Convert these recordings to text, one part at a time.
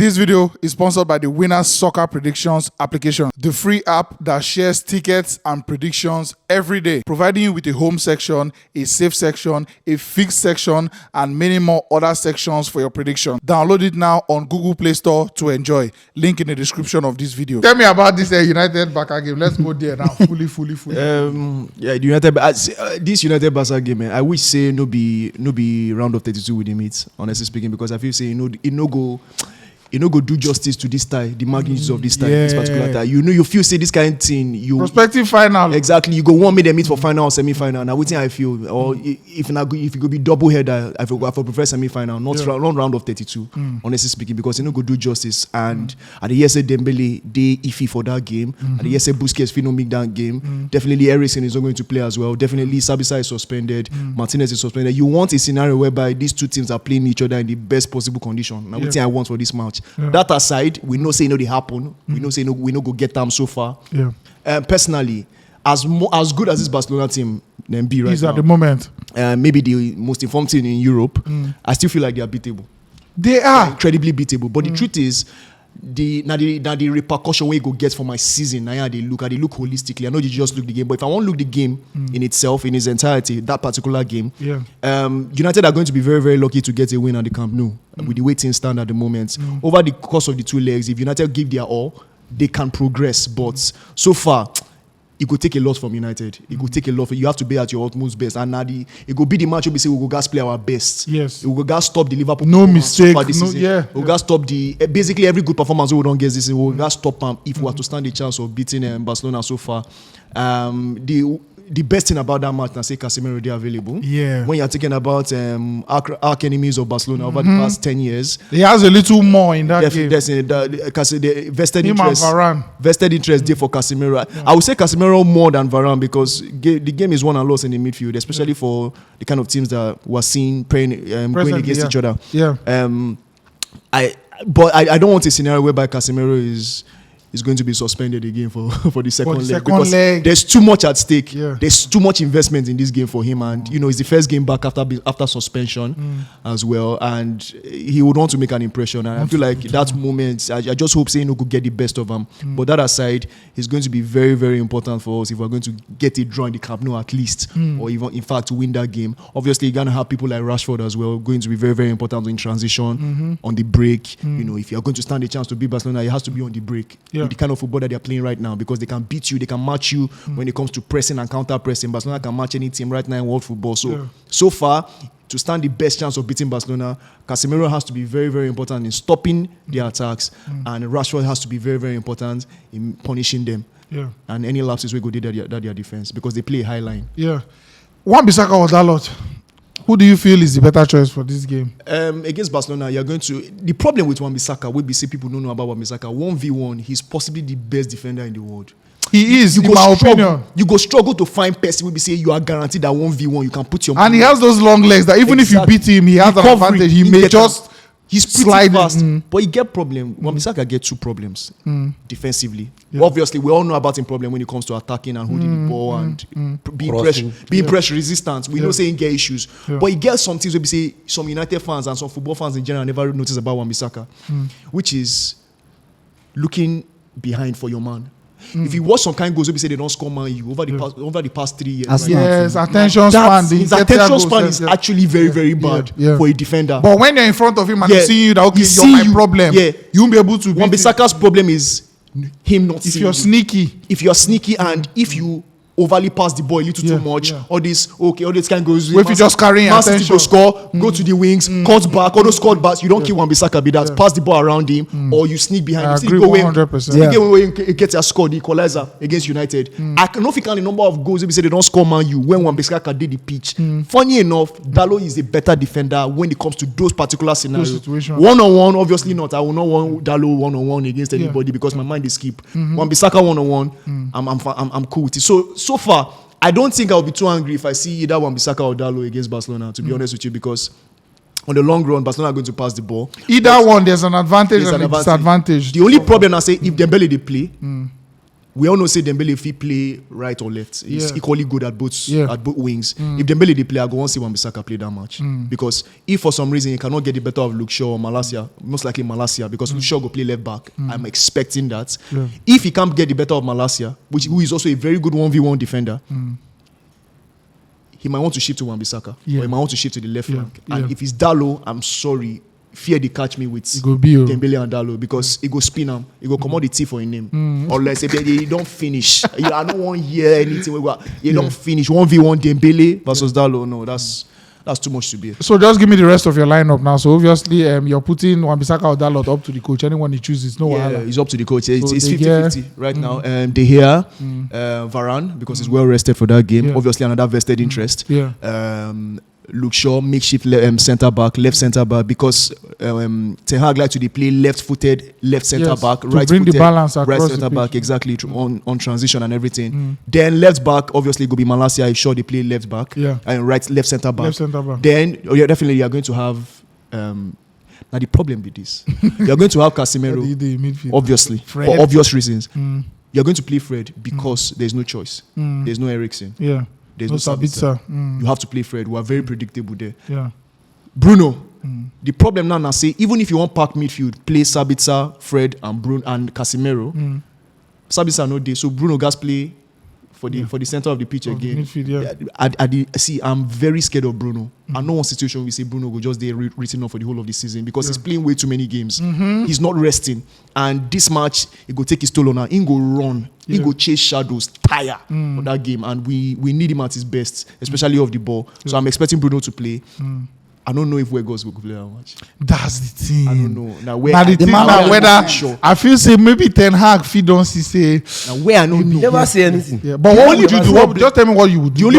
This video is sponsored by the Winners Soccer Predictions application, the free app that shares tickets and predictions every day, providing you with a home section, a safe section, a fixed section, and many more other sections for your prediction. Download it now on Google Play Store to enjoy. Link in the description of this video. Tell me about this United Barça game. Let's go there now. Fully. The United this United Barça game, I wish say no be round of 32 with the meet, honestly speaking, because I feel say it no go do justice to this tie, the magnitude of this tie, this particular tie. You feel say this kind of thing, prospective final. Exactly, you go want me to meet for final or semi-final. Now, what thing I feel, or if it could be double header, I prefer semi-final, not round of 32. Honestly speaking, because you know go do justice. And at the yesterday Dembele, they iffy for that game. At the yesterday Busquets, Fino make that game. Definitely Eriksen is not going to play as well. Definitely Sabitzer is suspended. Martinez is suspended. You want a scenario whereby these two teams are playing each other in the best possible condition. Now, what thing I want for this match. That aside, we know say they happen. We know say we no go get them so far. Personally, as good as this Barcelona team then be right now, at the moment, maybe the most informed team in Europe, I still feel like they are beatable. They are incredibly beatable. But the truth is, the repercussion we go get for my season. Now they look holistically. I know you just look the game, but if I want to look the game in itself, in its entirety, that particular game, United are going to be very, very lucky to get a win at the Camp Nou with the way things stand at the moment. Over the course of the two legs, if United give their all, they can progress. But so far, it could take a lot from United. It could take a lot. You have to be at your utmost best. And now it could be the match where we say we go guys play our best. Yes. We go guys stop the Liverpool. No mistake. We go stop basically every good performance we don't get this season. We go guys stop them if we have to stand the chance of beating Barcelona so far. The best thing about that match, I say Casemiro, they're available. Yeah. When you're thinking about arch enemies of Barcelona over the past 10 years, he has a little more in that game. The vested Him interest. And Varane. Vested interest there for Casemiro. Yeah. I would say Casemiro more than Varane because the game is won and lost in the midfield, especially for the kind of teams that we're seeing playing going against each other. Yeah. But I don't want a scenario whereby Casemiro is going to be suspended again for the second leg because there's too much at stake. Yeah. There's too much investment in this game for him, and it's the first game back after suspension as well, and he would want to make an impression. And I feel like that moment, I just hope Sayno could get the best of him. But that aside, it's going to be very, very important for us if we're going to get it drawn in the Camp Nou at least, or even in fact win that game. Obviously, you're gonna have people like Rashford as well, going to be very, very important in transition, on the break. If you're going to stand a chance to beat Barcelona, it has to be on the break. With the kind of football that they're playing right now, because they can beat you, they can match you when it comes to pressing and counter pressing. Barcelona can match any team right now in world football. So far, to stand the best chance of beating Barcelona, Casemiro has to be very, very important in stopping their attacks, and Rashford has to be very, very important in punishing them. And any lapses we go did that their defense, because they play a high line. Wan Bissaka or Dalot? Who do you feel is the better choice for this game? Against Barcelona, you're going to... The problem with Wan Bissaka, we say people don't know about Wan Bissaka, 1v1, he's possibly the best defender in the world. He is, in my opinion. You go struggle to find person who be say you are guaranteed that 1v1, you can put your... And he has those long legs that even if you beat him, he has an advantage. He may just... He's pretty fast, but he get problem. Wan Bissaka get two problems defensively. Obviously, we all know about him problem when it comes to attacking and holding the ball and being pressure resistant. We know saying get issues, but he gets some things where we say some United fans and some football fans in general never notice about Wan Bissaka, which is looking behind for your man. If you watch some kind of goals, we say they don't score man you over the past 3 years. Yes, attention span. His attention span is actually very, very bad for a defender. But when you're in front of him and he's seeing you that you're my problem, you won't be able to. Wan Bissaka's problem is him not seeing. If you're sneaky, and if you overly pass the ball a little too much, all this kind of goes. If you just carrying attention, go score, go to the wings, cut back, all those scored backs. You don't kill Wan Bissaka, be that pass the ball around him, or you sneak behind him. I agree 100%. When you get a score, the equalizer against United. I can not count the number of goals they say they don't score man you when Wan Bissaka did the pitch. Funny enough, Dalot is a better defender when it comes to those particular scenarios. One-on-one, obviously not. I will not want Dalot one-on-one against anybody because my mind is skip. Wan Bissaka one-on-one, I'm cool with it. So far, I don't think I'll be too angry if I see either Wan Bissaka or Dalot against Barcelona, to be honest with you, because on the long run, Barcelona are going to pass the ball. Either one, there's an advantage and a disadvantage. The only problem I say, if Dembele they play, we all know say Dembele if he play right or left, he's equally good at both wings. If Dembele they play, I go on see Wan Bissaka play that match because if for some reason he cannot get the better of Luke Shaw or Malacia, most likely Malacia because Luke Shaw go play left back. I'm expecting that. If he can't get the better of Malacia, who is also a very good 1v1 defender, he might want to shift to Wan Bissaka or he might want to shift to the left flank. And if it's Dalo, I'm sorry. Fear they catch me with Dembele and Dalo because he go spin him, he go commodity for a name. Unless they don't finish. I don't want to hear anything. You don't finish 1v1 Dembele versus Dalo. No, that's too much to be. So just give me the rest of your lineup now. So obviously you're putting Wan Bissaka or Dalot up to the coach. Anyone he chooses, it's up to the coach. It's 50-50 right now. De Gea, Varane because he's well rested for that game. Obviously another vested interest. Luke Shaw, makeshift left centre back because Ten Hag like to play left-footed left centre back, right bring the balance across right centre back exactly on transition and everything. Then left back obviously go be Malacia. If Shaw they play left back and left centre back. Then definitely you are going to have. Now the problem with this, you are going to have Casemiro, obviously for obvious reasons. You are going to play Fred because there's no choice. There's no Eriksen. There's no Sabitzer. You have to play Fred. We are very predictable there. Bruno. The problem now, say even if you want pack midfield, play Sabitzer, Fred, and Bruno and Casemiro. Sabitzer no day, so Bruno gas play for the center of the pitch again. Midfield, I'm very scared of Bruno. I know one situation we say Bruno will just there written off for the whole of the season because he's playing way too many games. He's not resting, and this match he go take his toll on her. He go run. He go chase shadows, tire for that game, and we need him at his best, especially off the ball. So I'm expecting Bruno to play. I don't know if Weghorst will play that much. That's the thing. I don't know. Now whether sure. I feel say maybe Ten Hag don't say. Now where I know never say anything. But what would you do? Just tell me what you would do. The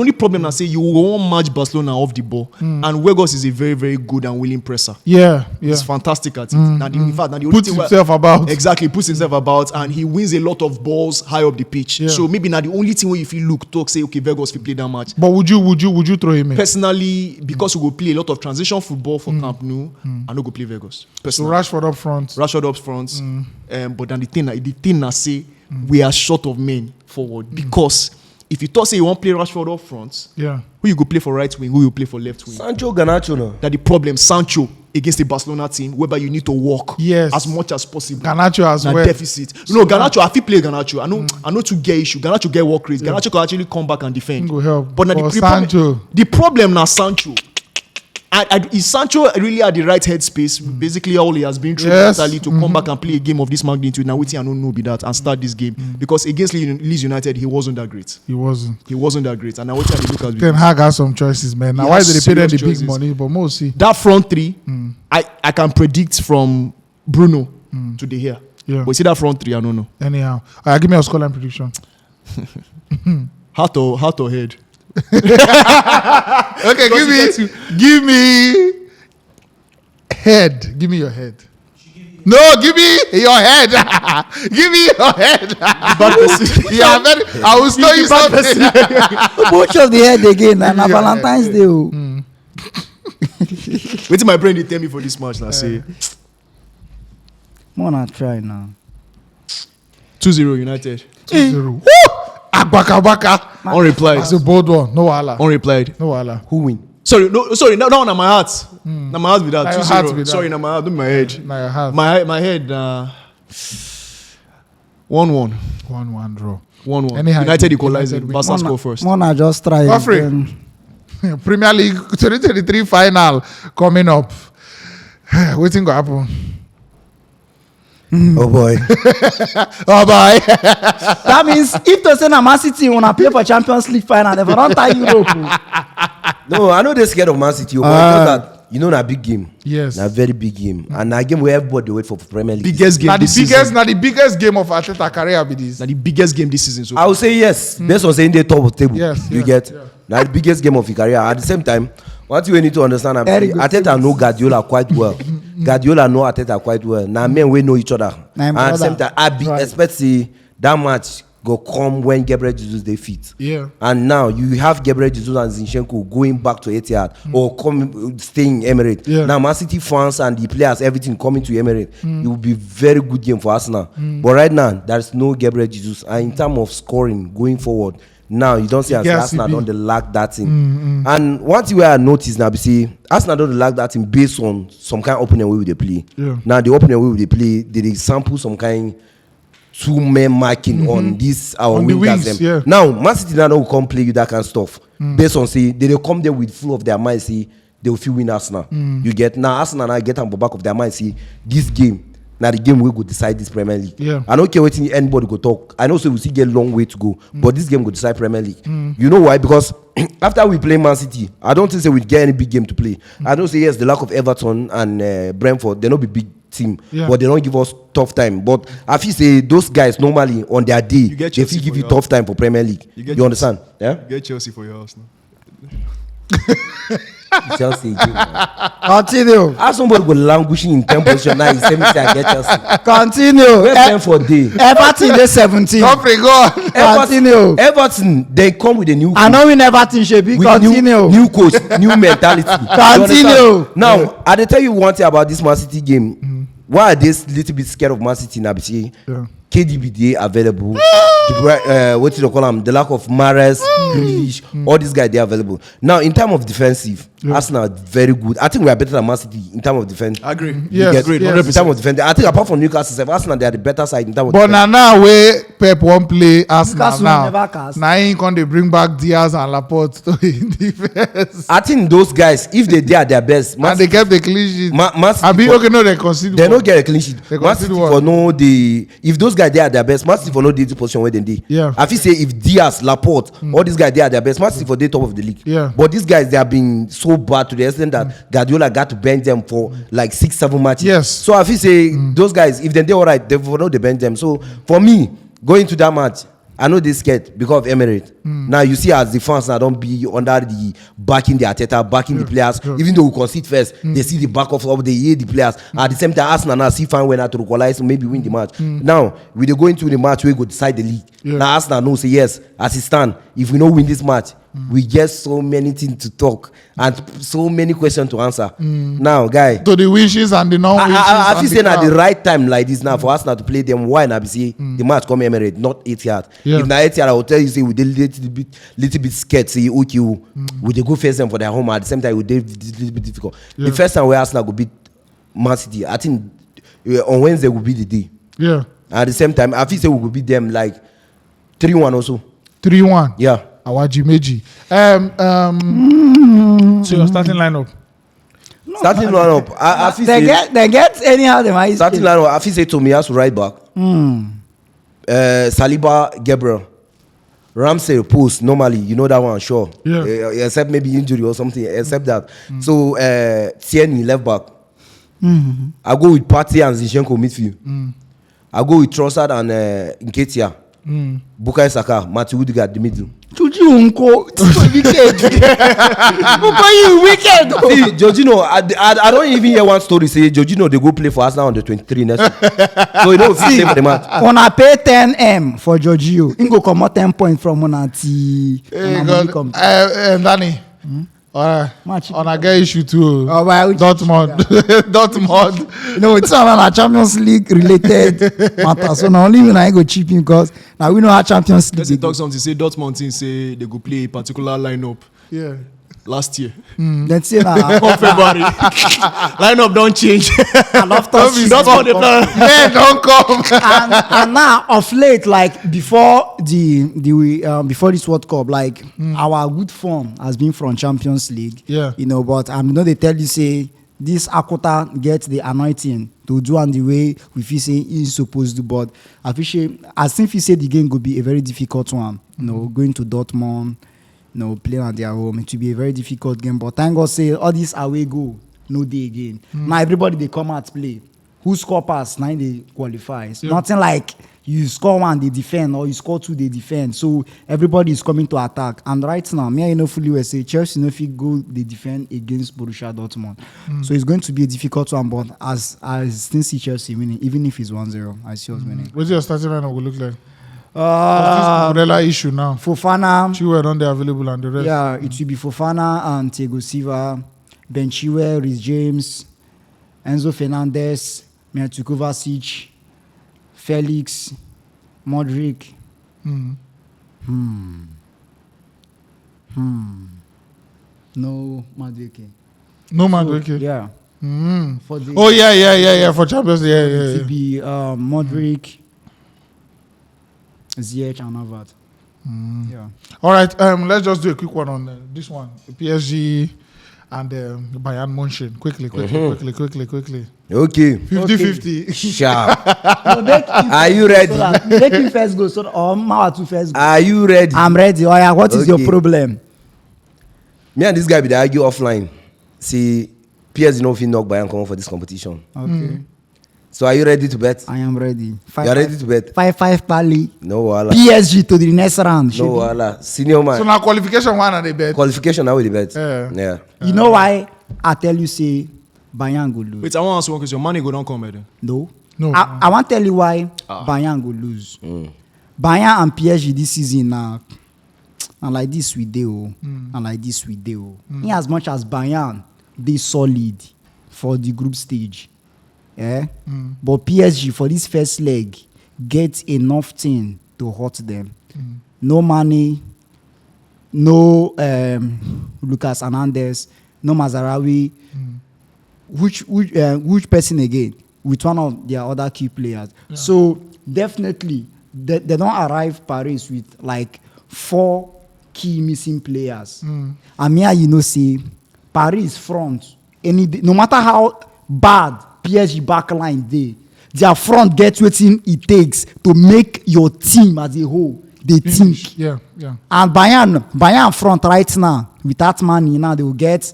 only problem I say you won't match Barcelona off the ball, and Weghorst is a very very good and willing presser. He's fantastic at it. Now in fact, now the only puts himself about puts himself about, and he wins a lot of balls high up the pitch. So maybe now the only thing where if you talk say okay Weghorst will play that match. But would you throw him in? Personally, because we go play a lot of transition football for Camp Nou, I no go play Weghorst. So Rashford up front. But then the thing I say we are short of men forward because if you talk say you want play Rashford up front, who you go play for right wing, who you play for left wing? Sancho, Garnacho now. That the problem. Sancho against the Barcelona team, whereby you need to walk as much as possible. Garnacho as well. Deficit. No, Garnacho. I feel play Garnacho. I know to get issue. Garnacho get work rate. Garnacho can actually come back and defend. Help. But now the problem now Sancho. Is Sancho really at the right headspace? Basically, all he has been through mentally to come back and play a game of this magnitude. Now, waiting, I don't know be that and start this game because against Leeds United, he wasn't that great. He wasn't that great. And now, what's look at Ten Hag has some choices, man. Now, why did they pay them the big money? But most see that front three, I can predict from Bruno to De Gea. But see that front three, I don't know. Anyhow, give me a scoreline prediction. Heart or head. Okay, give me head. Give me your head. No, give me your head. Give me your head. I will show you something. Both of the head again and Valentine's Day. Wait till my brain they tell me for this match. Now say, wanna try now. 2-0 United. 2-0. Baka. Unreplied. That's a bold one. No wala. Unreplied. No wala. Who win? Sorry, no, on my heart. Na my heart with that. 2-0. Sorry, na my heart, not my head. Na your heart. My head. 1-1. 1-1 draw. 1-1. Anyhow, United equalized. Barca score first. Mona just try. Godfrey. Premier League 2023 final coming up. Waiting to happen. Oh boy. That means if to say na Man City wanna play for Champions League final, they don't tie Europe. No, I know they're scared of Man City, but that na big game. Yes. Na very big game. And a game where everybody wait for Premier League. Biggest game this season. The biggest game of Atletico career be this. Na the biggest game this season. So I would say yes. Based on saying they top of the table. Yes. You get? Now the biggest game of your career. At the same time, what you need to understand, Arteta know Guardiola quite well. Guardiola know Arteta quite well. Now men we know each other. And at the same time, I expect see that match go come when Gabriel Jesus they fit. Yeah. And now you have Gabriel Jesus and Zinchenko going back to Etihad or staying in Emirates. Yeah. Now Man City fans and the players, everything coming to Emirates. It will be very good game for Arsenal. But right now, there's no Gabriel Jesus. And in terms of scoring going forward, now you don't see as Arsenal don't lack that thing. And one thing where I notice now, Arsenal don't lack that thing based on some kind of opening way they play. Yeah. Now the opening way they play, they sample some kind two-man marking on this our on wingers. The wings, yeah. Now Man City now will come play you that kind of stuff based on say they come there with full of their mind say they will feel win Arsenal. You get now Arsenal now get on the back of their mind say this game. Now the game will go decide this Premier League. Yeah. I don't care what anybody go talk. I know so we still get a long way to go, but this game will decide Premier League. You know why? Because after we play Man City, I don't think we get any big game to play. I don't say yes, the lack of Everton and Brentford, they not be big team, but they don't give us tough time. But I feel say those guys normally on their day, they feel give you tough time for Premier League. You understand? Yeah. You get Chelsea for your house now. Chelsea again. Continue. As somebody go languishing in 10 position now, he say me say I get Chelsea. Continue. Where Brentford day? Everton dey 17. Godfrey, go on. Continue. Everton, they come with a new coach. I know we never think Shebi. With Continue. new coach, new mentality. Continue. Now, I dey tell you one thing about this Man City game. Why are they little bit scared of Man City now? KDB they available. What do you call them? The lack of Mahrez, Grealish, all these guys they are available. Now, in terms of defensive, Arsenal are very good. I think we are better than Man City in terms of defense. I agree. Yes, agreed. In terms of defense, I think apart from Newcastle, Arsenal they are the better side in terms of But defense. now where Pep won't play Arsenal Newcastle never now. cast. Now he can they bring back Diaz and Laporte to in defense. I think those guys, if they are their best, And they kept the clean sheet. Man City I mean, for- okay, no, they concede. they don't get a clean sheet. They Man concede City what? for no the if those guys they are their best, Man City for no the position where they dey. Yeah. I feel say if Diaz, Laporte, all these guys they are their best, Man City for the top of the league. Yeah. But these guys they have been so bad to the extent that Guardiola got to bench them for like 6-7 matches. Yes. So I feel say those guys if they alright, they for no they bench them. So for me, going to that match, I know they scared because of Emirates. Now you see as the fans now don't be under the backing the Arteta, backing the players. Even though we concede first, they see the back of they hear the players. At the same time, Arsenal now see fine when to equalize, maybe win the match. Now we they go into the match we go decide the league. Now Arsenal know say yes, as it stand, if we don't win this match, we get so many things to talk and so many questions to answer. Now, guy. To the wishes and the non-wishes. I feel and saying at the crowd. right time like this now for Arsenal to play them. Why not be say the match come Emirates, not Etihad. Yeah. If now Etihad, I will tell you say we did little bit scared. Say okay, we they go face them for their home at the same time we did little bit difficult. The first time where Arsenal go beat Man City, I think on Wednesday will be the day. Yeah. At the same time, I feel say we will beat them like 3-1 also. 3-1. Yeah. Awaji Meji. So your starting lineup. Starting lineup, I feel They say get anyhow they might. starting lineup. I feel say Tomiyasu right back. Saliba, Gabriel. Ramsey post normally, you know that one, sure. Yeah. Except maybe injury or something. Except that. So Tierney left back. I go with Partey and Zinchenko midfield. I go with Trossard and Nketiah. Bukayo Saka, Matthew Woodgard the middle. Tuji unko. Wicked. Uko you wicked. See, Jorginho, I don't even hear one story say Jorginho they go play for Arsenal on the 23 next week. So you don't play for the match. Una pay 10M for Giorgio. Ingo come out 10 points from una ti. Hey, God. Dani. Match. On a get issue too. Oh, well, Dortmund. Dortmund. You know, it's all about Champions League related matter. So now only when I go cheap because now we know how Champions League. Let's talk something. Say Dortmund team say they go play a particular lineup Yeah. last year. Let's say now. Come February, lineup don't change. I love to Dortmund they plan. Men don't come. and now of late, like before before this World Cup, like our good form has been from Champions League. Yeah. You know, but you know they tell you say this Akota gets the anointing to do and the way we feel say he's supposed to. But I think he say the game could be a very difficult one. You know, going to Dortmund, you know, playing at their home, it will be a very difficult game. But thank God say all this away go no day again. Now everybody they come out play. Who score pass, now they qualify. It's nothing like you score one, they defend, or you score two, they defend. So everybody is coming to attack. And right now, me, I know fully well say Chelsea, if you go, they defend against Borussia Dortmund. So it's going to be a difficult one. But as I still see Chelsea winning, even if it's 1-0, I see us winning. What's your starting lineup will look like? This issue now. Fofana. Chilwell not there available and the rest. Yeah, it will be Fofana and Thiago Silva, Ben Chilwell, Reece James, Enzo Fernandez, Mirko Kovacic, Felix, Modric. No Madueke. No Madueke. Yeah. For the, For Champions League. it will be Modric, Ziyech and Havertz. Yeah. All right, let's just do a quick one on this one. PSG and Bayern Munich. Quickly. Okay. 50-50. Sharp. No, Are you ready? Make me first go. So, Mawatu first go. Are you ready? I'm ready. Oh, yeah. What is your Okay. problem? Me and this guy be dey argue offline. See, PSG no fit knock Bayern come for this competition. Okay. So are you ready to bet? I am ready. You are ready to bet? 5-5 Pali. No wahala. PSG to the next round. No wahala. Senior man. So now qualification one and they bet. Qualification now with the bet. Yeah. You know why I tell you say Bayern go lose? Wait, I want to ask one question. Money go don't come here. No. No. I want to tell you why Bayern go lose. Bayern and PSG this season now. And like this we do. And like this we do. In as much as Bayern they solid for the group stage. Yeah. But PSG for this first leg get enough thing to hurt them. No money, no Lucas Hernandez, no Mazarawi. Which person again? With one of their other key players. Yeah. So definitely they don't arrive Paris with like 4 key missing players. And me, you know, say Paris front no matter how bad PSG backline their front get wetin it takes to make your team as a whole they think. Yeah. And Bayern front right now with that money now they'll get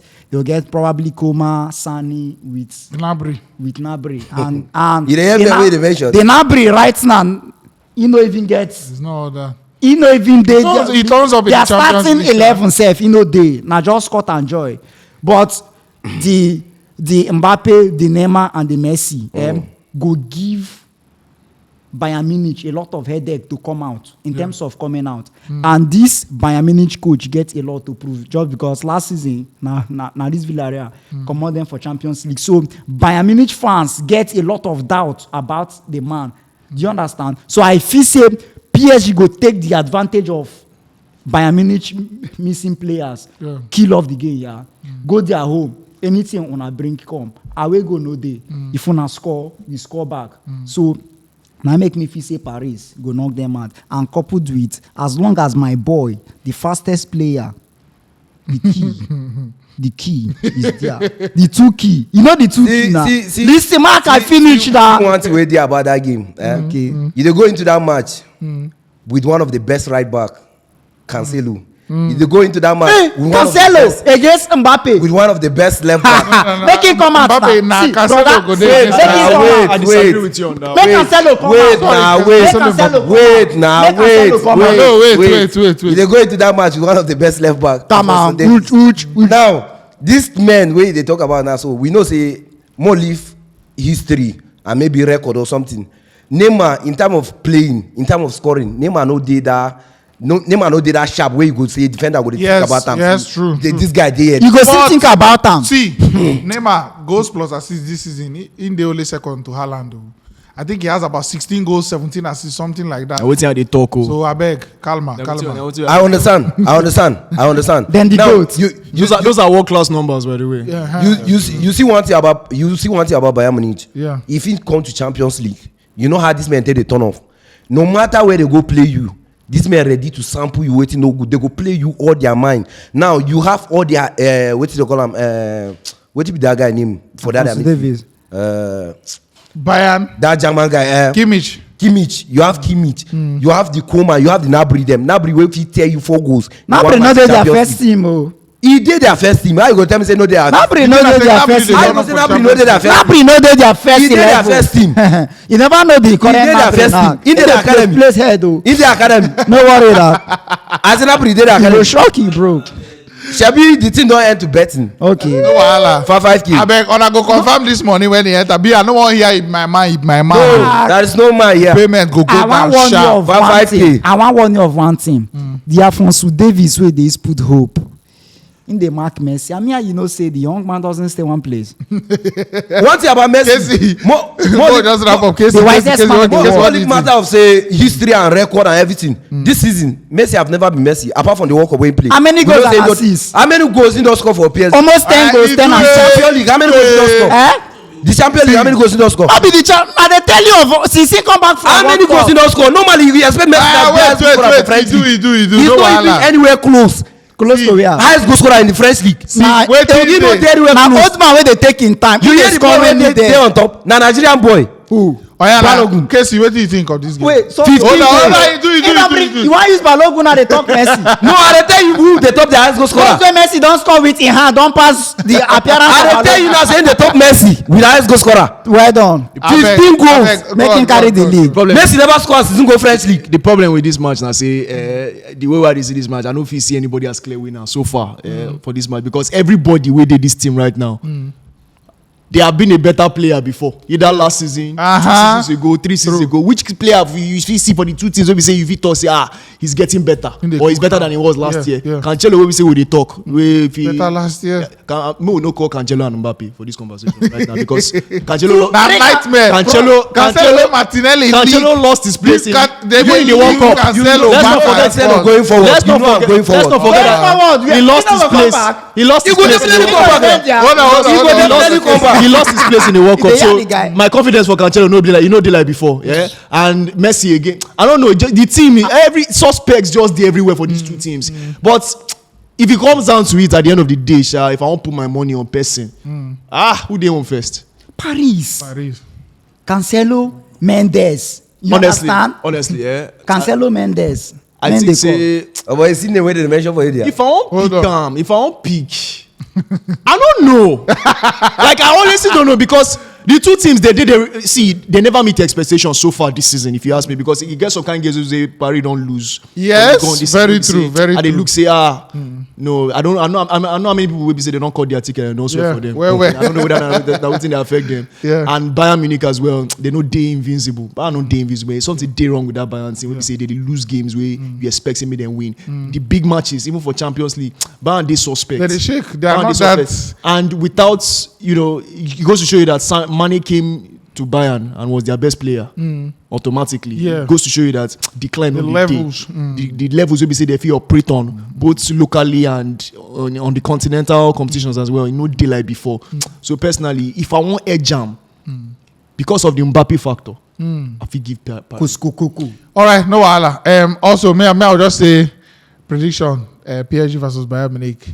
probably Koma, Sani with Gnabry and You dey hear the way they mention? the Gnabry right now he no even get. There's no other. He no even dey. He turns up in they the are Champions starting League. 11 self. He no dey. Now just cut and joy. But the Mbappe, the Neymar, and the Messi go give Bayern Munich a lot of headache to come out in terms of coming out. And this Bayern Munich coach gets a lot to prove just because last season now this Villarreal come out them for Champions League. So Bayern Munich fans get a lot of doubt about the man. Do you understand? So I feel say PSG go take the advantage of Bayern Munich missing players, kill off the game, go their home. Anything on a brink come, away go no day. If una score, we score back. So now make me feel say Paris go knock them out and coupled with as long as my boy, the fastest player, the key is there. The 2 key. You know the 2 key now. Listen, Mark, I finished that. You want to wait there about that game. Okay. You dey go into that match with one of the best right back, Cancelo. You dey go into that match with one of the Cancelo best, against Mbappe. with one of the best left back. Make him come out. Mbappe, now. See, Cancelo brother, go there. make him come out. I disagree with you on that. Make Cancelo come Wait out. now, Make Cancelo come out. Make Cancelo come out. No, wait. You dey go into that match with one of the best left back. Come on. Now, this man wey they talk about now, so we know say more leave history and maybe record or something. Neymar, in terms of playing, in terms of scoring, Neymar no did that sharp way you could say defender would think about him. Yes, true. This guy did. You go still think about him. See, Neymar goals plus assists this season in the only second to Haaland. I think he has about 16 goals, 17 assists, something like that. I wait till they talk. So I beg, calma. I understand. Then the now, goat. Those are world class numbers, by the way. You see one thing about Bayern Munich. Yeah. If he come to Champions League, you know how this man take the turn off. No matter where they go play you, this man ready to sample you. Waiting no good. They go play you all their mind. Now you have all their what do they call him? What be that guy name for that? Davis. Bayern. That German guy. Kimmich. You have Kimmich. You have the Koma. You have the Gnabry. Gnabry will tell you 4 goals. Gnabry not their first team. Oh. He did their first team. How you go tell me say no they are? Gnabry no dey their first team. Gnabry no dey their first team. Gnabry no dey their first team. He did their first team. You never know the current Gnabry now. He did the academy. Place head though. In the academy. No worry that. As Gnabry did the He academy. will shock you, bro. Shabi, the thing don't end to betting. Okay. No wahala. For 5K. I beg, una go confirm this money when he enter. Be I no want hear in my mind. No, there is no man here. Payment go I down want warn you sharp. of For one 5K. thing. I want warn you of one thing. The Alfonso Davies wey dey put hope in the mark Messi. I mean, you know, say the young man doesn't stay one place. One thing about Messi. Casey, More just wrap up. Casey, the wisest man in the world. only matter of say history and record and everything. This season, Messi have never been Messi apart from the World Cup when he play. How many We goals don't say and no- assists? How many goals he don't score for PSG? Almost 10 goals, 10 and Champions League, how many goals he don't score? The Champions League, how many goals he don't score? I be the champ. I dey tell you of since he come back from How many World goals Cup. he don't score? Normally, we expect Messi to wait, be French he league. do. He's No not even wahala. anywhere close. Close to where? Highest goal scorer in the French league. Na wait till He not he anywhere na close. old man wey dey take him time. You He hear dey the boy score when when he they dey. on top? Na Nigerian boy. Who? Balogun. Casey, what do you think of this game? Wait, so 15 Hold on, goals. you wan use Balogun na dey talk Messi? No, I dey tell you who the top the highest goal scorer. Once wey Messi don score with him hand, don pass the appearance I of dey tell you Balogun. now saying the top Messi with the highest goal scorer. Well done. 15 goals. Make him carry the league. Messi never score season go French league. The problem with this match now, say the way I dey see this match, I don't feel see anybody as clear winner so far for this match because everybody wey dey this team right now, they have been a better player before. Either last season, 2 seasons ago, 3 seasons ago. Which player have you see for the 2 teams? Where we say you fit talk say he's getting better or he's better than he was last year. Yeah. Cancelo, where we say we dey talk, Better last year. we no call Cancelo and Mbappe for this conversation right now because Cancelo. Na nightmare. Cancelo Martinelli. Cancelo lost his place in They the World Cup. Cancelo Let's back not forget and Cancelo forth. going forward. Let's not You know I'm forget. going Let's forward. not forget Going that he lost his place. He lost his go place in the definitely World come Cup. back. Hold on. He lost his place in the World Cup. They are So the guy. my confidence for Cancelo no be like like before. Yeah, and Messi again. I don't know. The team, every suspects just there everywhere for these 2 teams. But if it comes down to it, at the end of the day, if I want to put my money on person, who they want first? Paris. Cancelo, Mendes. You understand? Honestly, yeah. Cancelo, Mendes. I Men think dey say But you see the way they mention for you there. if I want Hold pick on. if I want pick, I don't know. Like I honestly don't know because the 2 teams they never meet expectations so far this season. If you ask me, because you get some kind of games where say Paris don't lose. Yes, Go on this very season, true, say, very and they true. look say no, I know how many people will be say they don't call their ticket and don't swear Yeah, for them. well. I don't know whether that will think they affect them. Yeah. And Bayern Munich as well, they know they invincible. Bayern no they invincible. It's something they wrong with that Bayern team. When we say they lose games where you expect them to win. The big matches, even for Champions League, Bayern they suspect. They shake. They are Bayern, not they that. suspect. And without, it goes to show you that Mane came to Bayern and was their best player automatically. Yeah. It goes to show you that decline The on levels. the levels will be say they feel operate on both locally and on the continental competitions as well. Day like before. So personally, if I want a jam because of the Mbappe factor, I feel give Paris. All right, no wahala. Also, may I just say prediction: PSG versus Bayern Munich.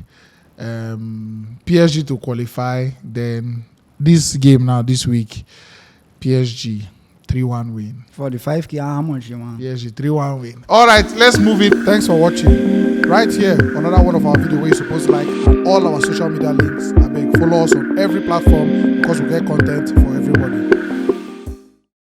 PSG to qualify. Then this game now this week, PSG 3-1 win. For the 5K, how much you want? PSG 3-1 win. All right, let's move it. Thanks for watching. Right here, another one of our videos where you're supposed to like and all our social media links. I beg follow us on every platform because we get content for everybody.